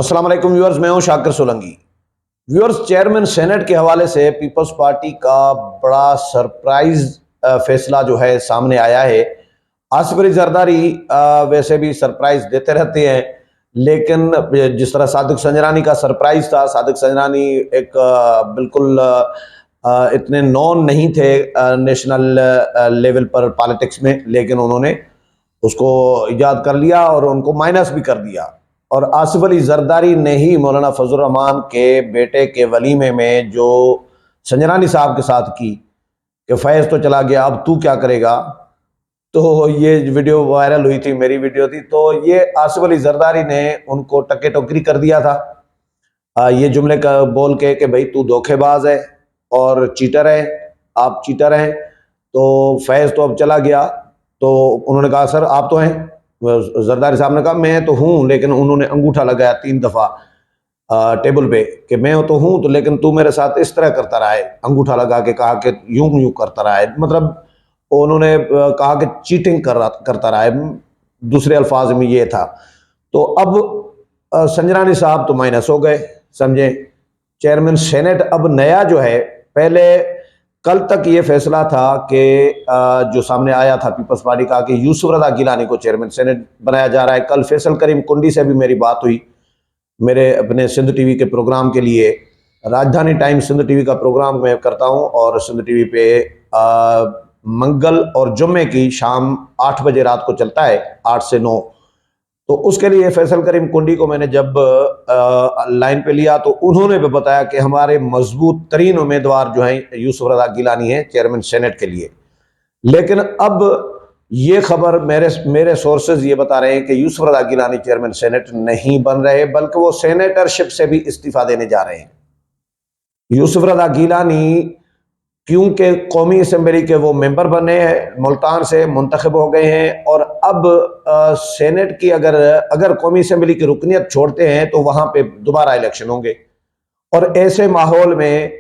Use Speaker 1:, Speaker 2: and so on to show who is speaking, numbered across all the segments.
Speaker 1: अस्सलाम वालेकुम व्यूअर्स, मैं हूं Shakir Solanki. Viewers, chairman senate के हवाले से पीपल्स पार्टी का बड़ा सरप्राइज फैसला जो है सामने आया है। आसिफ अली जरदारी वैसे भी सरप्राइज देते रहते हैं, लेकिन जिस तरह सादिक संजरानी का सरप्राइज था, सादिक संजरानी एक बिल्कुल इतने नॉन नहीं थे नेशनल लेवल पर पॉलिटिक्स में, लेकिन उन्होंने उसको इजाद कर लिया और उनको माइनस भी कर दिया। और आसिफ अली जरदारी ने ही मौलाना फजल रहमान के बेटे के वलीमे में जो संजरानी साहब के साथ की कि फैज़ तो चला गया, अब तू क्या करेगा, तो ये वीडियो वायरल हुई थी, मेरी वीडियो थी। तो ये आसिफ अली जरदारी ने उनको टके टोकरी कर दिया था ये जुमले का बोल के कि भाई तू धोखेबाज है और चीटर है, आप चीटर हैं। तो फैज़ तो अब चला गया, तो उन्होंने कहा सर आप तो हैं, जरदारी साहब ने कहा मैं तो हूँ, लेकिन उन्होंने अंगूठा लगाया 3 दफ़ा टेबल पे कि मैं तो हूँ, तो लेकिन तू मेरे साथ इस तरह करता रहा है, अंगूठा लगा के कहा कि यूं यूं करता रहा है, मतलब उन्होंने कहा कि चीटिंग करता रहा है, दूसरे अल्फाज में ये था। तो अब संजरानी साहब तो माइनस हो गए, समझे। चेयरमैन सेनेट अब नया जो है, पहले कल तक ये फैसला था कि जो सामने आया था पीपल्स पार्टी का कि यूसुफ रजा गिलानी को चेयरमैन सेनेट बनाया जा रहा है। कल फैसल करीम कुंडी से भी मेरी बात हुई, मेरे अपने सिंध टीवी के प्रोग्राम के लिए। राजधानी टाइम सिंध टीवी का प्रोग्राम मैं करता हूं और सिंध टीवी पे मंगल और जुम्मे की शाम 8 बजे रात को चलता है, 8 से 9। तो उसके लिए फैसल करीम कुंडी को मैंने जब लाइन पे लिया तो उन्होंने भी बताया कि हमारे मजबूत तरीन उम्मीदवार जो हैं यूसुफ रजा गिलानी है चेयरमैन सेनेट के लिए। लेकिन अब ये खबर मेरे मेरे सोर्सेज ये बता रहे हैं कि यूसुफ रजा गिलानी चेयरमैन सेनेट नहीं बन रहे, बल्कि वो सेनेटरशिप से भी इस्तीफा देने जा रहे हैं। यूसुफ रजा गिलानी क्योंकि कौमी असम्बली के वो मेंबर बने हैं, मुल्तान से मुंतखब हो गए हैं, और अब सेनेट की अगर कौमी असम्बली की रुकनीत छोड़ते हैं तो वहां पे दोबारा इलेक्शन होंगे। और ऐसे माहौल में,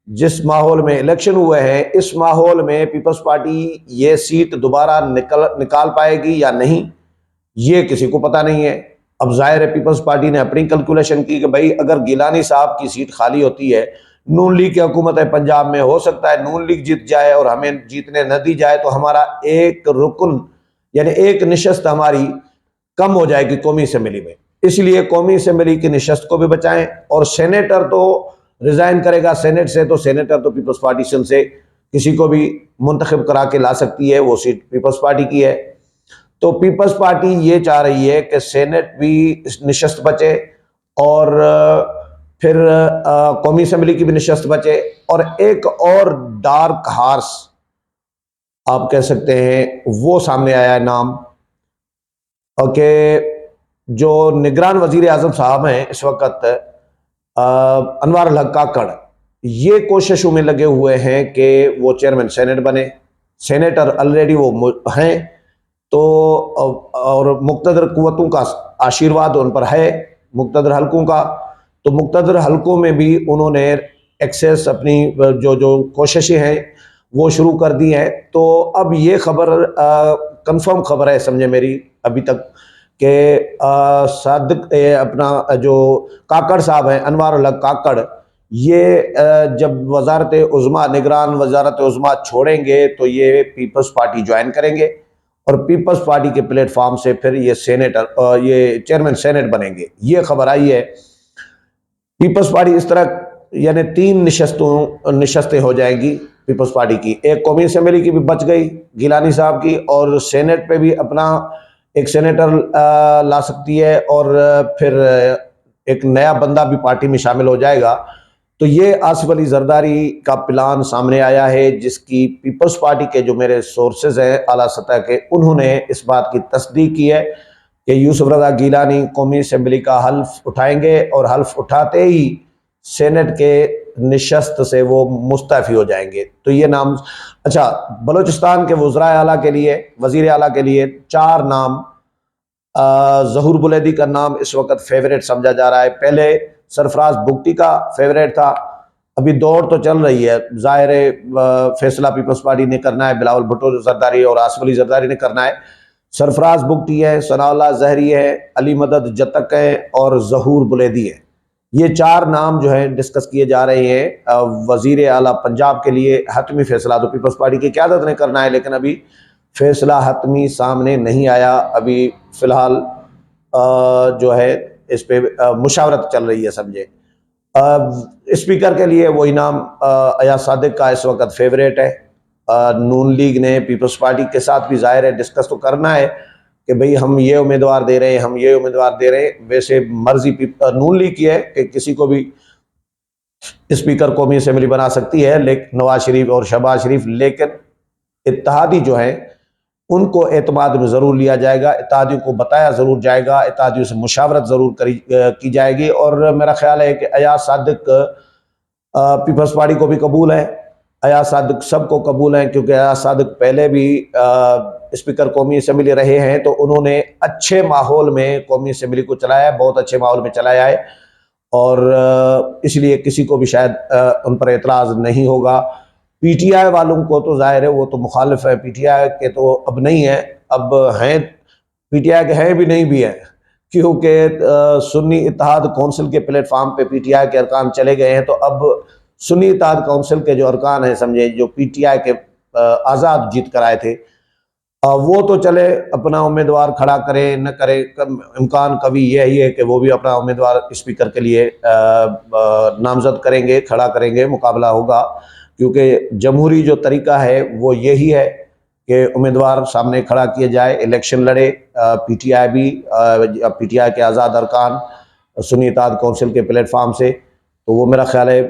Speaker 1: जिस माहौल में इलेक्शन हुए हैं, इस माहौल में पीपल्स पार्टी ये सीट दोबारा निकाल पाएगी या नहीं, ये किसी को पता नहीं है। अब जाहिर है पीपल्स पार्टी ने अपनी कैलकुलेशन की कि भाई अगर गिलानी साहब की सीट खाली होती है, नून लीग की हुकूमत है पंजाब में, हो सकता है नून लीग जीत जाए और हमें जीतने न दी जाए तो हमारा एक रुकन यानी एक निशस्त हमारी कम हो जाएगी कौमी असम्बली में। इसलिए कौमी असम्बली की निशस्त को भी बचाएं। और सेनेटर तो रिजाइन करेगा सेनेट से, तो सेनेटर तो पीपल्स पार्टी से किसी को भी मुंतखब करा के ला सकती है, वो सीट पीपल्स पार्टी की है। तो पीपल्स पार्टी ये चाह रही है कि सेनेट भी निशस्त बचे और फिर कौमी असम्बली की भी निशस्त बचे। और एक और डार्क हार्स आप कह सकते हैं वो सामने आया है नाम, ओके, जो निगरान वजीर आजम साहब हैं इस वक्त, अनवर अल हक काकड़, ये कोशिशों में लगे हुए हैं कि वो चेयरमैन सेनेट बने। सेनेटर ऑलरेडी वो हैं, तो और मुक्तदर कुव्वतों का आशीर्वाद उन पर है, मुक्तदर हलकों का। तो मुक्तदर हलकों में भी उन्होंने एक्सेस अपनी जो जो कोशिशें हैं वो शुरू कर दी हैं। तो अब ये खबर कंफर्म खबर है, समझे मेरी अभी तक, कि सादिक अपना जो काकड़ साहब हैं, अनवर अल हक काकड़, ये जब वजारत उज़्मा, निगरान वजारत उज़्मा छोड़ेंगे तो ये पीपल्स पार्टी ज्वाइन करेंगे और पीपल्स पार्टी के प्लेटफॉर्म से फिर ये सेनेटर ये चेयरमैन सेनेट बनेंगे। ये खबर आई है। पीपल्स पार्टी इस तरह यानी 3 निशस्तें हो जाएंगी पीपल्स पार्टी की। एक कौमी असम्बली की भी बच गई गिलानी साहब की, और सेनेट पे भी अपना एक सेनेटर ला सकती है, और फिर एक नया बंदा भी पार्टी में शामिल हो जाएगा। तो ये आसिफ अली जरदारी का प्लान सामने आया है, जिसकी पीपल्स पार्टी के जो मेरे सोर्सेज हैं आला सतह के, उन्होंने इस बात की तस्दीक की है कि यूसुफ रजा गिलानी कौमी असम्बली का हल्फ उठाएंगे और हल्फ उठाते ही सेनेट के निशस्त से वो मुस्तफ़ी हो जाएंगे। तो ये नाम, अच्छा, बलूचिस्तान के वज़राए आला के लिए, वज़ीर आला के लिए 4 नाम, ज़हूर बुलैदी का नाम इस वक्त फेवरेट समझा जा रहा है। पहले सरफराज बुगटी का फेवरेट था, अभी दौड़ तो चल रही है, ज़ाहिर है फैसला पीपल्स पार्टी ने करना है, बिलावल भुट्टो जरदारी और आसिफ अली जरदारी ने करना है। सरफराज बुगटी है, सनाउल्लाह ज़हरी है, अली मदद जतक है और ज़हूर बुलैदी है। ये 4 नाम जो है डिस्कस किए जा रहे हैं वज़ीर आला पंजाब के लिए। हतमी फैसला तो पीपल्स पार्टी की क़यादत ने करना है, लेकिन अभी फैसला हतमी सामने नहीं आया। अभी फ़िलहाल जो है इस पे मुशावरत चल रही है, समझे। स्पीकर के लिए वही नाम अयाज सादिक का इस वक्त फेवरेट है। नून लीग ने पीपल्स पार्टी के साथ भी ज़ाहिर है डिस्कस तो करना है कि भाई हम ये उम्मीदवार दे रहे हैं, हम ये उम्मीदवार दे रहे हैं। वैसे मर्जी नून लीग की है कि किसी को भी स्पीकर कौमी असेंबली बना सकती है, लेकिन नवाज शरीफ और शहबाज शरीफ, लेकिन इत्तेहादी जो है उनको एतमाद में ज़रूर लिया जाएगा, इत्तेहादियों को बताया ज़रूर जाएगा, इत्तेहादियों से मुशावरत ज़रूर की जाएगी। और मेरा ख्याल है कि अयाज सादिक पीपल्स पार्टी को भी कबूल है, अयाज सादिक सबको कबूल है, क्योंकि अयाज सादिक पहले भी स्पीकर कौमी असेंबली रहे हैं, तो उन्होंने अच्छे माहौल में कौमी असेंबली को चलाया है, बहुत अच्छे माहौल में चलाया है, और इसलिए किसी को भी शायद उन पर एतराज़ नहीं होगा। पीटीआई वालों को तो जाहिर है वो तो मुखालिफ है, पीटीआई के तो अब नहीं है, अब हैं, पीटीआई के हैं भी नहीं भी है, क्योंकि सुन्नी इत्तेहाद कौंसिल के प्लेटफार्म पे पीटीआई के अरकान चले गए हैं। तो अब सुन्नी इत्तेहाद कौंसिल के जो अरकान हैं, समझे, जो पीटीआई के आज़ाद जीत कर आए थे, वो तो चले अपना उम्मीदवार खड़ा करे न करे, इम्कान कभी यही है कि वो भी अपना उम्मीदवार स्पीकर के लिए नामजद करेंगे, खड़ा करेंगे, मुकाबला होगा। क्योंकि जमहूरी जो तरीका है वो यही है कि उम्मीदवार सामने खड़ा किया जाए, इलेक्शन लड़े, पीटीआई भी, पीटीआई के आज़ाद अरकान सुन्नी इत्तेहाद कौंसिल के प्लेटफार्म से। तो वो मेरा ख्याल है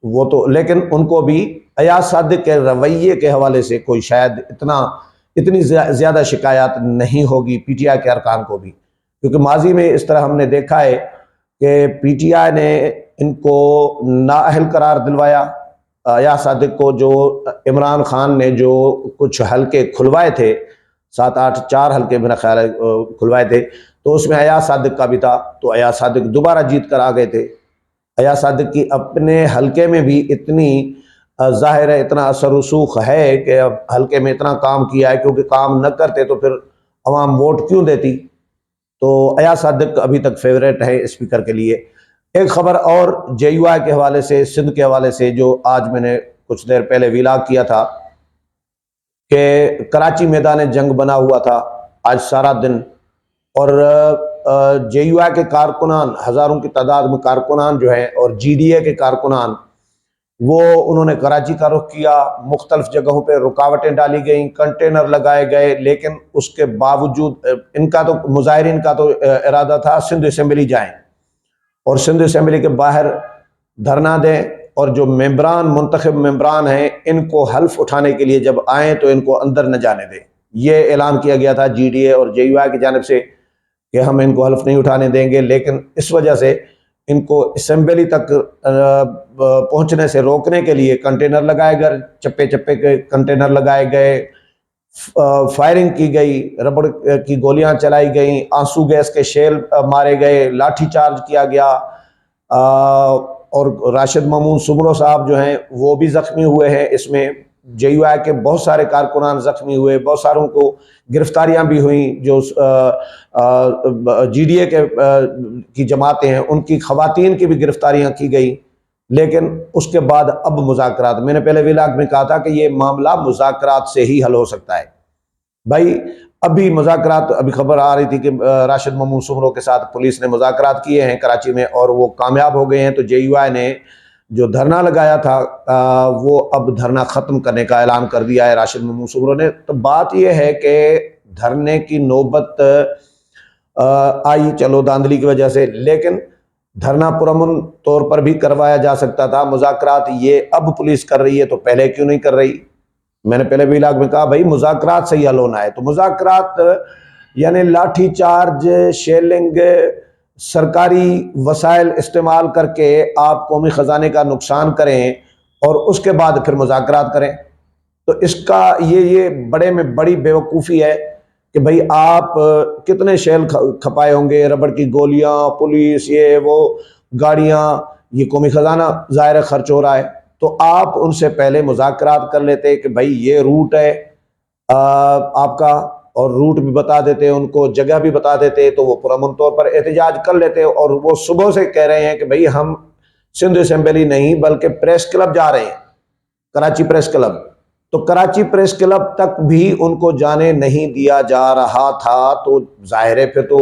Speaker 1: वो तो, लेकिन उनको भी अयाज सादिक के रवैये के हवाले से कोई शायद इतनी ज़्यादा शिकायत नहीं होगी पीटीआई के अरकान को भी, क्योंकि माजी में इस तरह हमने देखा है कि पीटीआई ने इनको नाअहल करार दिलवाया अयाज सादिक को। जो इमरान खान ने जो कुछ हलके खुलवाए थे, 7-8 4 हलके मेरा ख्याल है खुलवाए थे, तो उसमें अयाज सादिक का भी था, तो अयाज सादिक दोबारा जीत कर आ गए थे। अयाज सादिक की अपने हलके में भी इतनी जाहिर है इतना असर रसूख है कि अब हलके में इतना काम किया है, क्योंकि काम न करते तो फिर अवाम वोट क्यों देती। तो अयाज सादिक अभी तक फेवरेट है स्पीकर के लिए। एक खबर और जेयूआई के हवाले से, सिंध के हवाले से, जो आज मैंने कुछ देर पहले विलाग किया था कि कराची मैदान जंग बना हुआ था आज सारा दिन, और जेयूआई के कारकुनान, हज़ारों की तादाद में कारकुनान जो हैं, और जीडीए के कारकुनान, वो उन्होंने कराची का रुख किया। मुख्तलिफ जगहों पे रुकावटें डाली गई, कंटेनर लगाए गए, लेकिन उसके बावजूद इनका तो, मुजाहिरीन का तो इरादा था सिंध असेंबली जाएं और सिंध असेंबली के बाहर धरना दें, और जो मेंबरान, मुंतखब मेंबरान हैं, इनको हल्फ उठाने के लिए जब आएँ तो इनको अंदर न जाने दें। ये ऐलान किया गया था जीडीए और जेयूआई की जानिब से कि हम इनको हल्फ नहीं उठाने देंगे, लेकिन इस वजह से इनको असेंबली तक पहुंचने से रोकने के लिए कंटेनर लगाए गए, चप्पे चप्पे के कंटेनर लगाए गए, फायरिंग की गई, रबड़ की गोलियां चलाई गई, आंसू गैस के शेल मारे गए, लाठी चार्ज किया गया, और राशिद ममून सुमरो साहब जो हैं वो भी ज़ख्मी हुए हैं। इसमें जेयूआई के बहुत सारे कारकुनान ज़ख्मी हुए, बहुत सारों को गिरफ्तारियां भी हुई। जो जीडीए के की जमातें हैं उनकी ख़वातीन की भी गिरफ्तारियां की गई, लेकिन उसके बाद अब मुज़ाकरात, मैंने पहले विलाग में कहा था कि ये मामला मुज़ाकरात से ही हल हो सकता है। भाई अभी मुज़ाकरात, अभी खबर आ रही थी कि राशिद ममून सुमरो के साथ पुलिस ने मुज़ाकरात किए हैं कराची में और वो कामयाब हो गए हैं। तो जेयूआई ने जो धरना लगाया था वो अब धरना ख़त्म करने का ऐलान कर दिया है राशिद ममून सुमरो ने। तो बात यह है कि धरने की नौबत आई, चलो धांधली की वजह से, लेकिन धरना पुरअमन तौर पर भी करवाया जा सकता था। मुज़ाकरात ये अब पुलिस कर रही है तो पहले क्यों नहीं कर रही। मैंने पहले भी इलाक में कहा भाई मुज़ाकरात से ही हल होना है। तो मुज़ाकरात यानी लाठी चार्ज, शेलिंग, सरकारी वसाइल इस्तेमाल करके आप कौमी ख़जाने का नुकसान करें और उसके बाद फिर मुज़ाकरात करें, तो इसका ये बड़े में बड़ी बेवकूफ़ी है कि भाई आप कितने शेल खपाए होंगे, रबड़ की गोलियां, पुलिस, ये वो गाड़ियां, ये कौमी ख़जाना ज़ाहिर खर्च हो रहा है। तो आप उनसे पहले मुज़ाकरात कर लेते कि भाई ये रूट है आपका, और रूट भी बता देते, उनको जगह भी बता देते, तो वो पुरअमन तौर पर एहतजाज कर लेते। और वो सुबह से कह रहे हैं कि भाई हम सिंध असेंबली नहीं बल्कि प्रेस क्लब जा रहे हैं, कराची प्रेस क्लब। तो कराची प्रेस क्लब तक भी उनको जाने नहीं दिया जा रहा था। तो जाहिर है फिर तो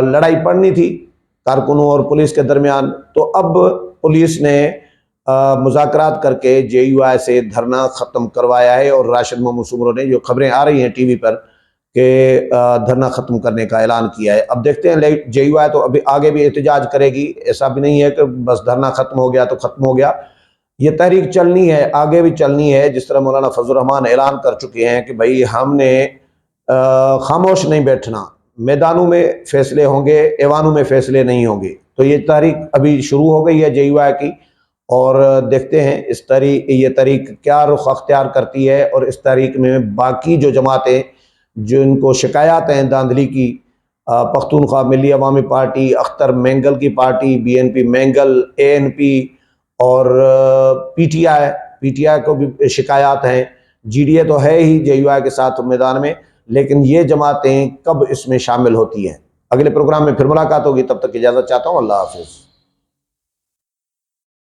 Speaker 1: लड़ाई पड़नी थी कारकुनों और पुलिस के दरमियान। तो अब पुलिस ने मुज़ाकरात करके JUI से धरना ख़त्म करवाया है। और राशिद मोहम्मद सुमरो ने, जो खबरें आ रही हैं टीवी पर, कि धरना ख़त्म करने का ऐलान किया है। अब देखते हैं JUI तो अभी आगे भी एहतजाज करेगी, ऐसा भी नहीं है कि बस धरना ख़त्म हो गया तो ख़त्म हो गया। ये तहरीक चलनी है, आगे भी चलनी है। जिस तरह मौलाना फजल रहमान ऐलान कर चुके हैं कि भाई हमने खामोश नहीं बैठना, मैदानों में फैसले होंगे, ऐवानों में फैसले नहीं होंगे। तो ये तारीख अभी शुरू हो गई है JUI की, और देखते हैं ये तारीख क्या रुख अख्तियार करती है। और इस तारीख में बाकी जो जमातें जिनको शिकायत हैं धांधली की, पख्तूनख्वा मिली अवामी पार्टी, अख्तर मैंगल की पार्टी, BNP मैंगल, ANP और PTI को भी शिकायत हैं। GDA तो है ही JUI के साथ मैदान में, लेकिन ये जमातें कब इसमें शामिल होती हैं। अगले प्रोग्राम में फिर मुलाकात होगी, तब तक इजाज़त चाहता हूँ। अल्लाह हाफिज़।